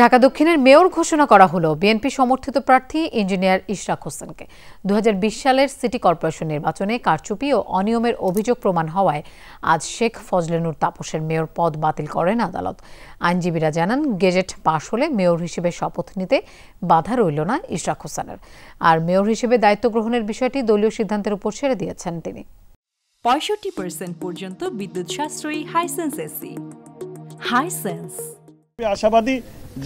ঢাকা দক্ষিণের মেয়র ঘোষণা করা হলো বিএনপি সমর্থিত প্রার্থী ইঞ্জিনিয়ার ইশরাক হোসেনকে। 2020 সালের সিটি কর্পোরেশন নির্বাচনে কারচুপি ও অনিয়মের অভিযোগ প্রমাণ হওয়ায় আজ শেখ ফজলে নূর তাপসের মেয়র পদ বাতিল করেন আদালত। আইনজীবীরা জানান, গেজেট পাশ হলে মেয়র হিসেবে শপথ নিতে বাধা রইল না ইশরাক হোসেনের। আর মেয়র হিসেবে দায়িত্ব গ্রহণের বিষয়টি দলীয় সিদ্ধান্তের উপর ছেড়ে দিয়েছেন তিনি। 65% পর্যন্ত বিদ্যুৎ সাশ্রয়ী হাইসেন্স এসি। হাইসেন্স আশাবাদী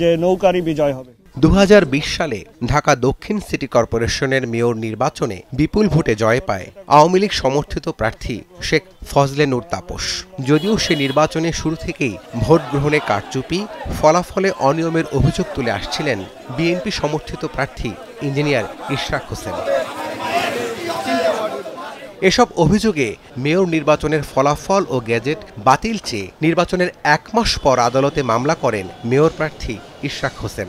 যে নৌকারই বিজয় হবে। 2020 সালে ঢাকা দক্ষিণ সিটি কর্পোরেশনের মেয়র নির্বাচনে বিপুল ভোটে জয় পায় আওয়ামী লীগ সমর্থিত প্রার্থী শেখ ফজলে নূর তাপস। যদিও সে নির্বাচনে শুরু থেকেই ভোট গ্রহণে কারচুপি, ফলাফলে অনিয়মের অভিযোগ তুলে আসছিলেন বিএনপি সমর্থিত প্রার্থী ইঞ্জিনিয়ার ইশরাক হোসেন। এসব অভিযোগে মেয়র নির্বাচনের ফলাফল ও গেজেট বাতিল চেয়ে নির্বাচনের 1 মাস পর আদালতে মামলা করেন মেয়র প্রার্থী ইশরাক হোসেন।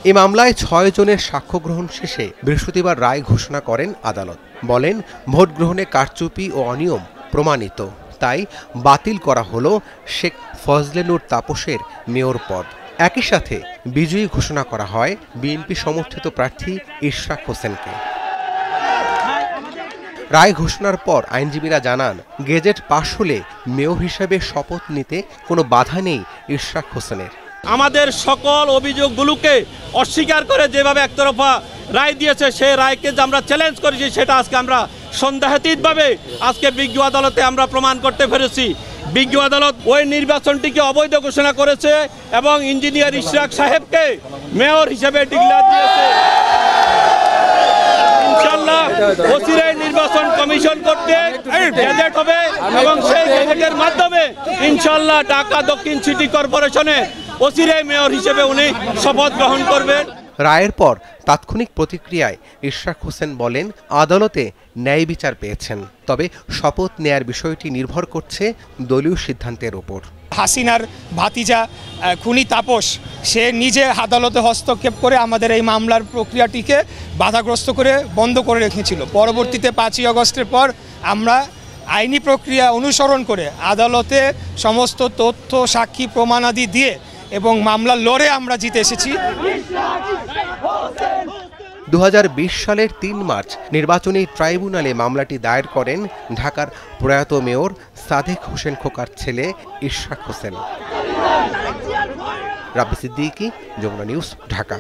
এ মামলায় 6 জনের সাক্ষ্য গ্রহণ শেষে বৃহস্পতিবার রায় ঘোষণা করেন আদালত। বলেন, ভোট গ্রহণে কারচুপি ও অনিয়ম প্রমাণিত, তাই বাতিল করা হলো শেখ ফজলে নূর তাপসের মেয়র পদ। একই সাথে বিজয়ী ঘোষণা করা হয় বিএনপি সমর্থিত প্রার্থী ইশরাক হোসেনকে। রায় ঘোষণার পর আইনজীবীরা জানান, গেজেট পাশ হলে মেয়র হিসেবে শপথ নিতে কোনো বাধা নেই ইশরাক হোসেনের। আমাদের সকল অভিযোগগুলোকে অস্বীকার করে যেভাবে একতরফা রায় দিয়েছে, সেই রায়কে যে আমরা চ্যালেঞ্জ করেছি, সেটা আজকে আমরা সন্দেহাতীতভাবে আজকে বিজ্ঞ আদালতে আমরা প্রমাণ করতে পেরেছি। বিজ্ঞ আদালত ওই নির্বাচনটিকে অবৈধ ঘোষণা করেছে এবং ইঞ্জিনিয়ার ইশরাক সাহেবকে মেয়র হিসেবে ডিক্লেয়ার দিয়েছে। অচিরেই নির্বাচন কমিশন করতে গেজেট হবে এবং সেই গেজেটের মাধ্যমে ইনশাআল্লাহ ঢাকা দক্ষিণ সিটি কর্পোরেশনে অচিরেই মেয়র হিসেবে উনি শপথ গ্রহণ করবেন। রায়ের পর তাৎক্ষণিক প্রতিক্রিয়ায় ইশরাক হোসেন বলেন, আদালতে ন্যায় বিচার পেয়েছেন, তবে শপথ নেয়ার বিষয়টি নির্ভর করছে দলীয় সিদ্ধান্তের উপর। হাসিনার ভাতিজা খুনি তাপস সে নিজে আদালতে হস্তক্ষেপ করে আমাদের এই মামলার প্রক্রিয়াটিকে বাধাগ্রস্ত করে বন্ধ করে রেখেছিল। পরবর্তীতে 5ই আগস্টের পর আমরা আইনি প্রক্রিয়া অনুসরণ করে আদালতে সমস্ত তথ্য, সাক্ষী, প্রমাণাদি দিয়ে এবং মামলা লড়ে আমরা জিতে এসেছি। 2020 সালের 3 মার্চ নির্বাচনী ট্রাইব্যুনালে মামলাটি দায়ের করেন ঢাকার প্রয়াত মেয়র সাদেক হোসেন খোকার ছেলে ইশরাক হোসেন। রাব্বি সিদ্দিকী, যমুনা নিউজ, ঢাকা।